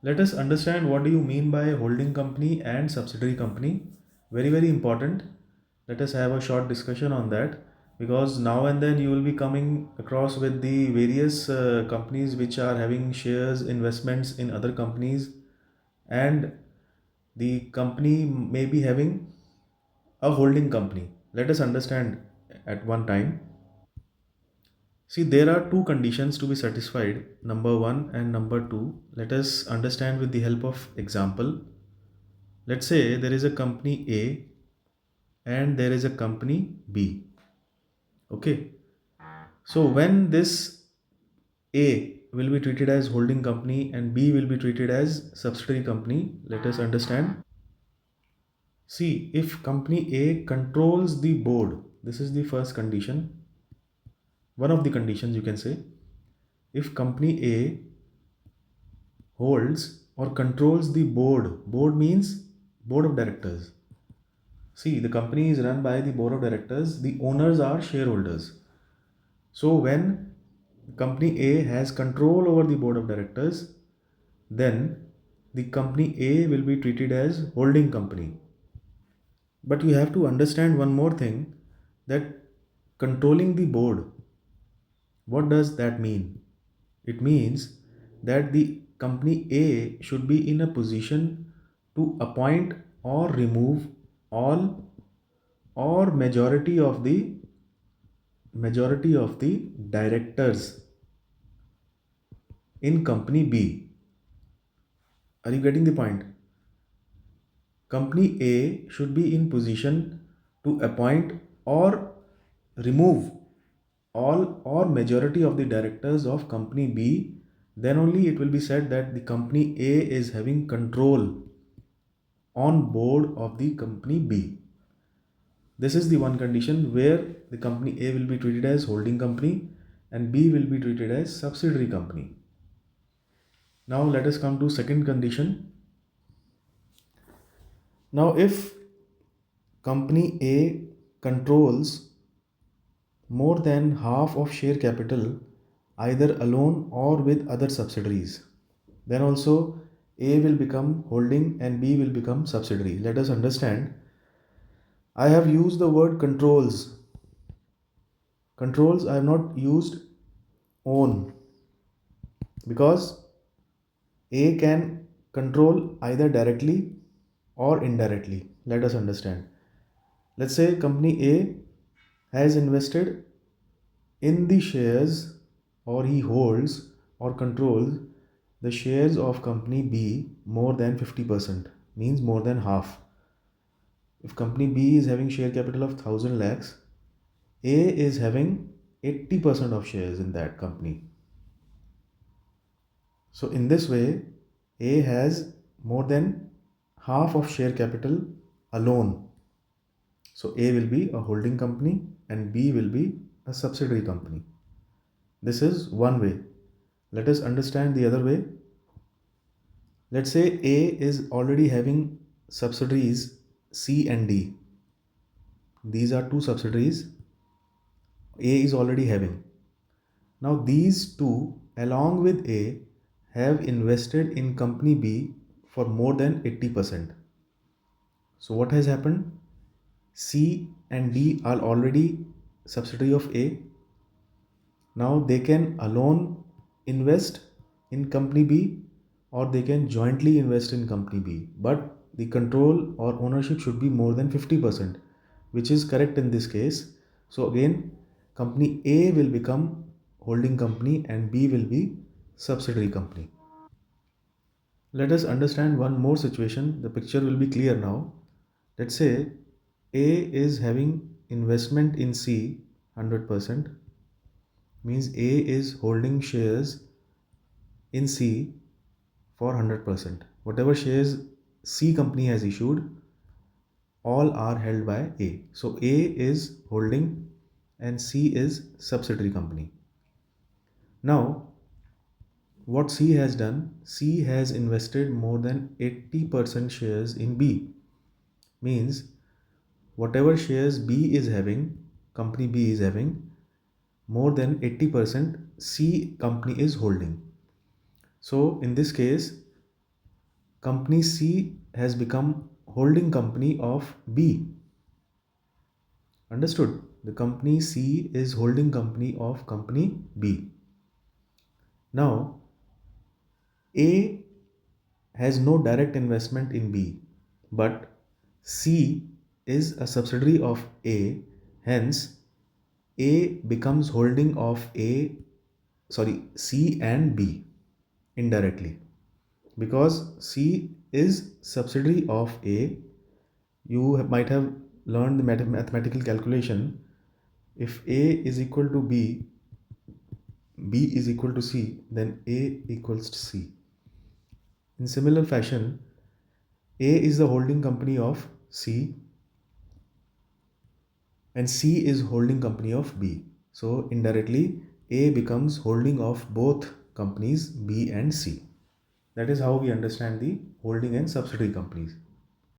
Let us understand what do you mean by holding company and subsidiary company. Very, very important. Let us have a short discussion on that, because now and then you will be coming across with the various companies which are having shares, investments in other companies, and the company may be having a holding company. Let us understand at one time. See, there are two conditions to be satisfied, number one and number two. Let us understand with the help of example. Let's say there is a company A and there is a company B. Okay. So when this A will be treated as holding company and B will be treated as subsidiary company, let us understand. See, if company A controls the board, this is the first condition, one of the conditions you can say. If company A holds or controls the board means board of directors. See, the company is run by the board of directors, the owners are shareholders. So when company A has control over the board of directors, then the company A will be treated as holding company. But you have to understand one more thing, that controlling the board, what does that mean? It means that the company A should be in a position to appoint or remove all or majority of the directors in company B. Are you getting the point? Company A should be in position to appoint or remove all or majority of the directors of company B. Then only it will be said that the company A is having control on board of the company B. This is the one condition where the company A will be treated as holding company and B will be treated as subsidiary company. Now let us come to second condition. Now if company A controls more than half of share capital either alone or with other subsidiaries, then also A will become holding and B will become subsidiary. Let us understand. I have used the word controls. Controls I have not used own, because A can control either directly or indirectly. Let us understand. Let's say company A has invested in the shares, or he holds or controls the shares of company B more than 50%, means more than half. If company B is having share capital of 1000 lakhs, A is having 80% of shares in that company. So in this way, A has more than half of share capital alone. So A will be a holding company and B will be a subsidiary company. This is one way. Let us understand the other way. Let's say A is already having subsidiaries C and D. These are two subsidiaries A is already having. Now these two along with A have invested in company B for more than 80%. So what has happened? C and D are already subsidiary of A. Now they can alone invest in company B or they can jointly invest in company B. But the control or ownership should be more than 50%, which is correct in this case. So again, company A will become holding company and B will be subsidiary company. Let us understand one more situation. The picture will be clear now. Let's say A is having investment in C 100%, means A is holding shares in C for 100%. Whatever shares C company has issued, all are held by A. So A is holding and C is subsidiary company. Now, what C has done, C has invested more than 80% shares in B. Means whatever shares B is having, company B is having, more than 80% C company is holding. So in this case, company C has become holding company of B. Understood? The company C is holding company of company B. Now, A has no direct investment in B, but C is a subsidiary of A, hence A becomes holding of C and B indirectly. Because C is subsidiary of A, you might have learned the mathematical calculation. If A is equal to B, B is equal to C, then A equals to C. In similar fashion, A is the holding company of C and C is holding company of B. So indirectly, A becomes holding of both companies B and C. That is how we understand the holding and subsidiary companies.